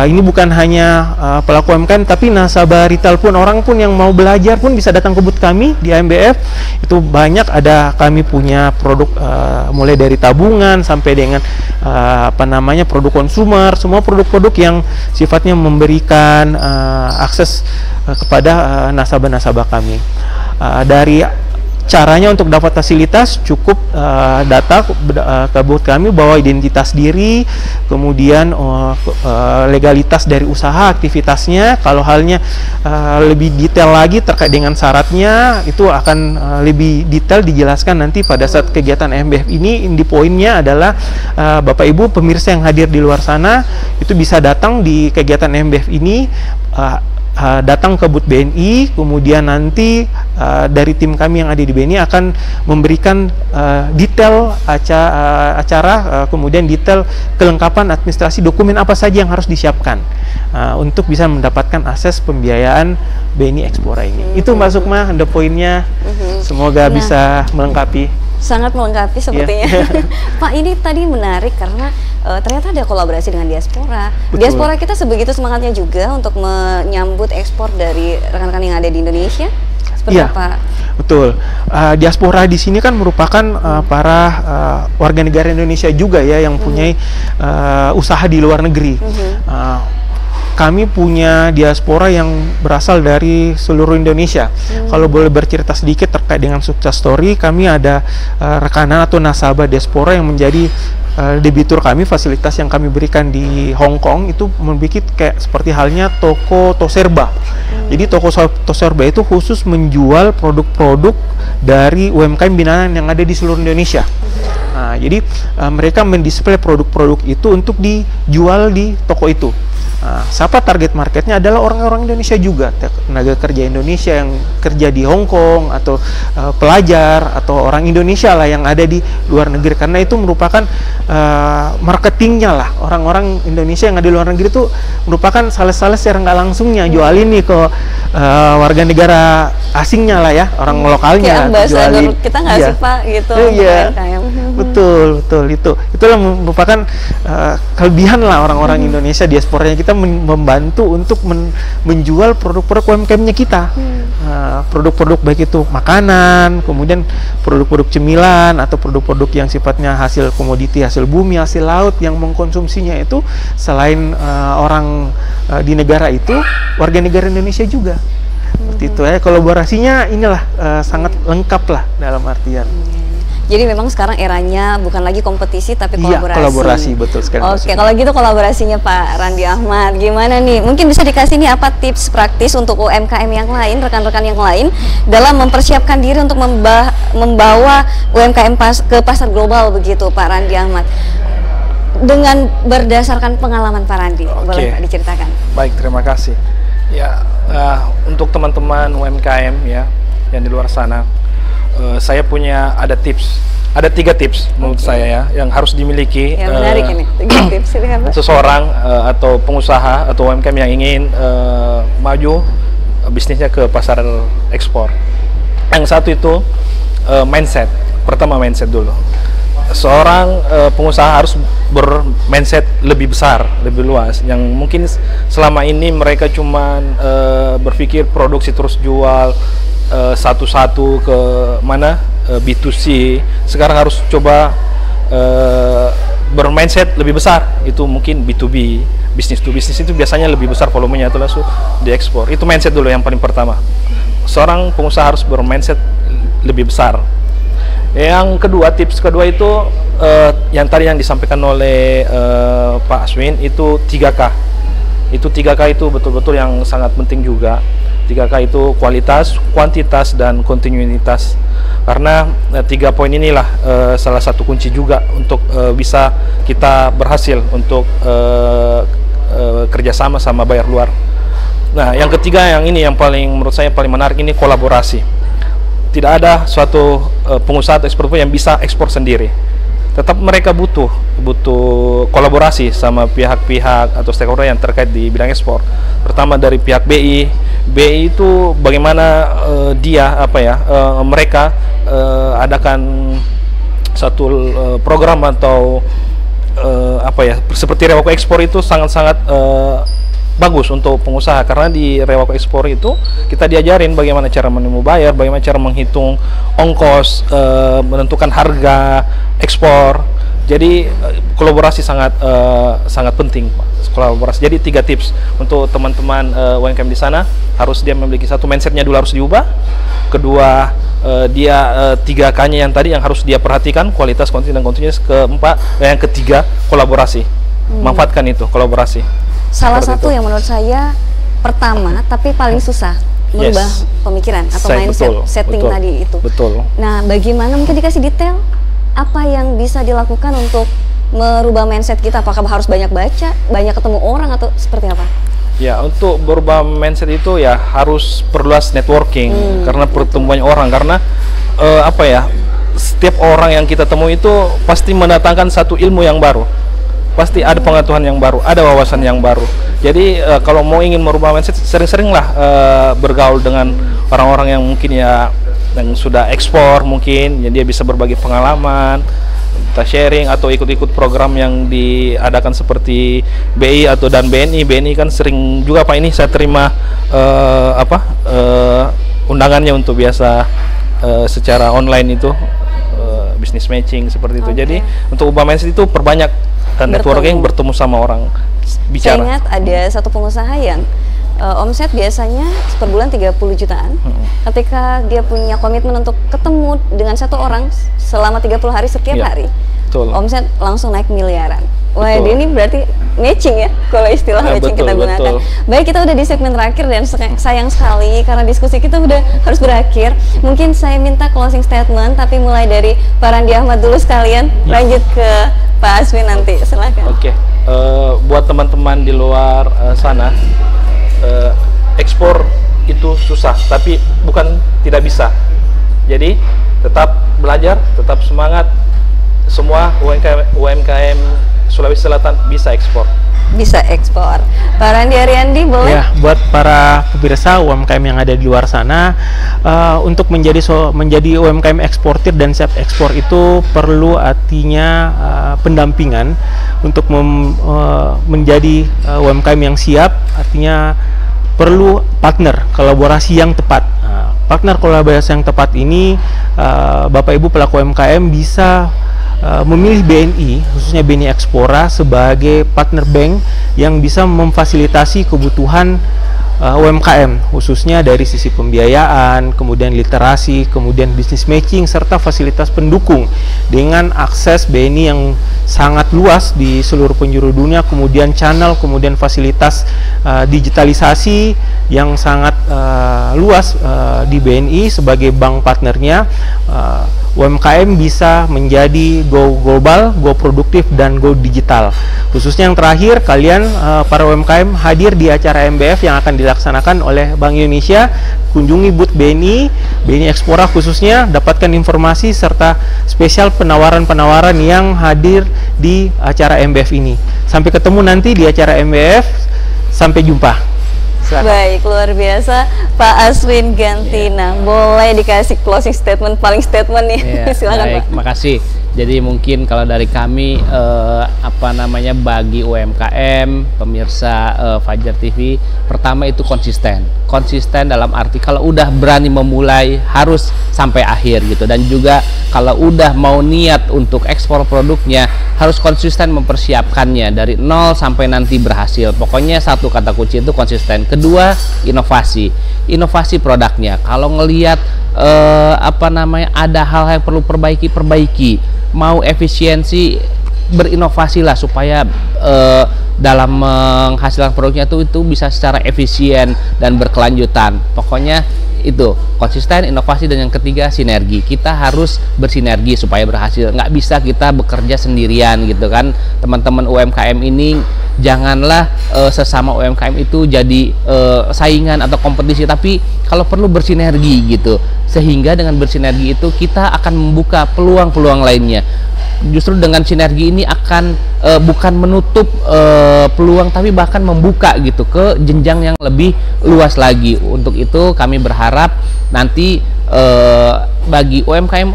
ini bukan hanya pelaku UMKM, tapi nasabah retail pun, orang pun yang mau belajar pun bisa datang ke booth kami di AMBF. Itu banyak, ada kami punya produk mulai dari tabungan sampai dengan produk konsumer, semua produk-produk yang sifatnya memberikan akses kepada nasabah-nasabah kami. Dari caranya untuk dapat fasilitas, cukup data ke booth kami, bawa identitas diri, kemudian legalitas dari usaha, aktivitasnya. Kalau halnya lebih detail lagi terkait dengan syaratnya, itu akan lebih detail dijelaskan nanti pada saat kegiatan MBF ini. Di poinnya adalah Bapak Ibu pemirsa yang hadir di luar sana itu bisa datang di kegiatan MBF ini, datang ke booth BNI, kemudian nanti dari tim kami yang ada di BNI akan memberikan detail acara, kemudian detail kelengkapan administrasi, dokumen apa saja yang harus disiapkan untuk bisa mendapatkan akses pembiayaan BNI Ekspora ini. Itu Mbak Sukma, ada poinnya. Semoga bisa melengkapi. Sangat melengkapi sepertinya. Pak, ini tadi menarik karena ternyata ada kolaborasi dengan diaspora. Betul. Diaspora kita sebegitu semangatnya juga untuk menyambut ekspor dari rekan-rekan yang ada di Indonesia. Seperti apa? Betul. Diaspora di sini kan merupakan para warga negara Indonesia juga ya yang punya usaha di luar negeri. Kami punya diaspora yang berasal dari seluruh Indonesia. Kalau boleh bercerita sedikit terkait dengan sukses story, kami ada rekanan atau nasabah diaspora yang menjadi debitur kami. Fasilitas yang kami berikan di Hong Kong itu membuat kayak seperti halnya toko Toserba. Jadi toko Toserba itu khusus menjual produk-produk dari UMKM binaan yang ada di seluruh Indonesia. Nah, jadi mereka mendisplay produk-produk itu untuk dijual di toko itu. Nah, siapa target marketnya adalah orang-orang Indonesia juga, tenaga kerja Indonesia yang kerja di Hong Kong atau pelajar atau orang Indonesia lah yang ada di luar negeri, karena itu merupakan marketingnya lah. Orang-orang Indonesia yang ada di luar negeri itu merupakan sales-sales secara nggak langsungnya jual ini ke warga negara asingnya lah ya, orang lokalnya. Jualin kita nggak sih Pak gitu. Iya, betul itulah merupakan kelebihan lah orang-orang Indonesia diasporanya kita membantu untuk menjual produk-produk UMKM-nya kita. Produk-produk baik itu makanan, kemudian produk-produk cemilan atau produk-produk yang sifatnya hasil komoditi, hasil bumi, hasil laut yang mengkonsumsinya itu selain orang di negara itu, warga negara Indonesia juga. Seperti itu ya, kolaborasinya inilah sangat lengkap lah dalam artian. Jadi memang sekarang eranya bukan lagi kompetisi tapi kolaborasi. Iya, kolaborasi, betul sekali. Oke, kalau gitu kolaborasinya Pak Randi Ahmad, gimana nih? Mungkin bisa dikasih nih apa tips praktis untuk UMKM yang lain, rekan-rekan yang lain dalam mempersiapkan diri untuk membawa UMKM ke pasar global begitu, Pak Randi Ahmad. Dengan berdasarkan pengalaman Pak Randi, boleh Pak diceritakan? Baik, terima kasih. Ya, untuk teman-teman UMKM ya yang di luar sana, saya punya ada 3 tips menurut saya ya yang harus dimiliki menarik ini. 3 tips seseorang atau pengusaha atau UMKM yang ingin maju bisnisnya ke pasar ekspor. Yang satu itu mindset. Pertama mindset dulu. Seorang pengusaha harus bermindset lebih besar, lebih luas. Yang mungkin selama ini mereka cuman berpikir produksi terus jual satu-satu ke mana B2C. Sekarang harus coba bermindset lebih besar. Itu mungkin B2B, business to business itu biasanya lebih besar volumenya, itu langsung diekspor. Itu mindset dulu yang paling pertama. Seorang pengusaha harus bermindset lebih besar. Yang kedua, tips kedua itu yang tadi yang disampaikan oleh Pak Aswin itu 3K. Itu 3K itu betul-betul yang sangat penting juga. 3K itu kualitas, kuantitas, dan kontinuitas. Karena 3 poin inilah salah satu kunci juga untuk bisa kita berhasil untuk kerjasama sama buyer luar. Nah, yang ketiga yang ini yang paling menurut saya paling menarik ini kolaborasi. Tidak ada suatu pengusaha atau ekspor yang bisa ekspor sendiri. Tetap mereka butuh kolaborasi sama pihak-pihak atau stakeholder yang terkait di bidang ekspor. Pertama dari pihak BI. BI itu bagaimana mereka adakan satu program atau seperti Rewako Ekspor itu sangat-sangat bagus untuk pengusaha, karena di Rewako Ekspor itu kita diajarin bagaimana cara menemu buyer, bagaimana cara menghitung ongkos, menentukan harga ekspor. Jadi kolaborasi sangat penting, Pak. Kolaborasi. Jadi 3 tips untuk teman-teman UMKM di sana, harus dia memiliki satu mindsetnya dulu harus diubah. Kedua, dia 3K-nya yang tadi yang harus dia perhatikan, kualitas, kuantitas, dan kontinuitas. Keempat, yang ketiga kolaborasi. Manfaatkan itu kolaborasi. Salah satu yang menurut saya pertama tapi paling susah merubah pemikiran atau mindset setting tadi itu. Betul. Nah, bagaimana mungkin dikasih detail apa yang bisa dilakukan untuk merubah mindset kita? Apakah harus banyak baca, banyak ketemu orang, atau seperti apa? Ya, untuk berubah mindset itu ya harus perluas networking, karena pertemuan orang, karena setiap orang yang kita temui itu pasti mendatangkan satu ilmu yang baru. Pasti ada pengetahuan yang baru, ada wawasan yang baru. Jadi kalau mau ingin merubah mindset, sering-seringlah bergaul dengan orang-orang yang mungkin ya yang sudah ekspor mungkin, jadi dia bisa berbagi pengalaman, kita sharing atau ikut-ikut program yang diadakan seperti BI atau dan BNI. BNI kan sering juga Pak ini saya terima undangannya untuk biasa secara online itu business matching seperti itu. Jadi untuk ubah mindset itu perbanyak networking, bertemu sama orang, bicara. Saya ingat ada satu pengusaha yang omset biasanya per bulan 30 jutaan. Ketika dia punya komitmen untuk ketemu dengan satu orang selama 30 hari setiap hari, omset langsung naik miliaran. Wah, ini berarti matching ya, kalau istilah matching kita gunakan. Baik, kita udah di segmen terakhir dan sayang sekali karena diskusi kita udah harus berakhir. Mungkin saya minta closing statement, tapi mulai dari Pak Randi Ahmad dulu sekalian, lanjut ke Pak Aswin nanti, silahkan. Oke, buat teman-teman di luar sana, ekspor itu susah, tapi bukan tidak bisa. Jadi tetap belajar, tetap semangat. Semua UMKM Sulawesi Selatan bisa ekspor. Bisa ekspor. Pak Randi Ariandi, boleh? Ya, buat para pemirsa UMKM yang ada di luar sana, untuk menjadi UMKM eksportir dan siap ekspor itu perlu artinya pendampingan untuk menjadi UMKM yang siap. Artinya perlu partner kolaborasi yang tepat. Partner kolaborasi yang tepat ini Bapak Ibu pelaku UMKM bisa memilih BNI, khususnya BNI Ekspora sebagai partner bank yang bisa memfasilitasi kebutuhan UMKM, khususnya dari sisi pembiayaan, kemudian literasi, kemudian business matching, serta fasilitas pendukung dengan akses BNI yang sangat luas di seluruh penjuru dunia, kemudian channel, kemudian fasilitas digitalisasi yang sangat luas di BNI sebagai bank partnernya. UMKM bisa menjadi go global, go produktif, dan go digital. Khususnya yang terakhir, kalian para UMKM hadir di acara MBF yang akan dilaksanakan oleh Bank Indonesia. Kunjungi booth BNI Ekspora khususnya, dapatkan informasi serta spesial penawaran-penawaran yang hadir di acara MBF ini. Sampai ketemu nanti di acara MBF. Sampai jumpa. Baik, luar biasa Pak Aswin Gantina. Boleh dikasih closing statement, paling statement nih. Silakan baik, Pak. Makasih. Jadi mungkin kalau dari kami bagi UMKM pemirsa Fajar TV, pertama itu konsisten dalam arti kalau udah berani memulai harus sampai akhir gitu, dan juga kalau udah mau niat untuk ekspor produknya harus konsisten mempersiapkannya dari nol sampai nanti berhasil. Pokoknya satu kata kunci itu konsisten. Kedua, inovasi produknya. Kalau ngelihat ada hal yang perlu perbaiki, mau efisiensi, berinovasilah supaya dalam menghasilkan produknya itu bisa secara efisien dan berkelanjutan. Pokoknya itu konsisten, inovasi, dan yang ketiga sinergi. Kita harus bersinergi supaya berhasil. Nggak bisa kita bekerja sendirian gitu kan. Teman-teman UMKM ini janganlah sesama UMKM itu jadi saingan atau kompetisi, tapi kalau perlu bersinergi gitu. Sehingga dengan bersinergi itu kita akan membuka peluang-peluang lainnya. Justru dengan sinergi ini akan bukan menutup peluang, tapi bahkan membuka gitu ke jenjang yang lebih luas lagi. Untuk itu kami berharap nanti bagi UMKM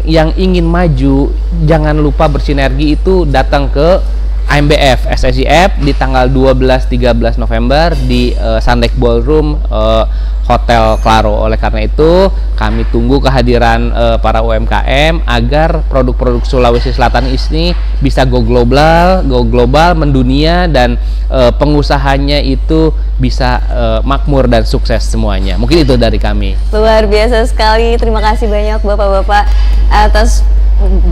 yang ingin maju, jangan lupa bersinergi itu datang ke AMBF SSIF di tanggal 12-13 November di Sandek Ballroom Hotel Claro. Oleh karena itu kami tunggu kehadiran para UMKM agar produk-produk Sulawesi Selatan ini bisa go global, mendunia, dan pengusahanya itu bisa makmur dan sukses semuanya. Mungkin itu dari kami. Luar biasa sekali. Terima kasih banyak Bapak-bapak atas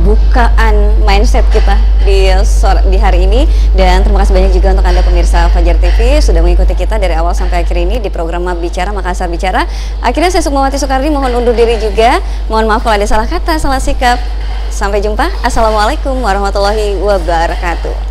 bukaan mindset kita di hari ini, dan terima kasih banyak juga untuk Anda pemirsa Fajar TV sudah mengikuti kita dari awal sampai akhir ini di program Bicara Makassar Bicara. Akhirnya saya Sukmawati Soekardi mohon undur diri juga. Mohon maaf kalau ada salah kata, salah sikap. Sampai jumpa. Assalamualaikum warahmatullahi wabarakatuh.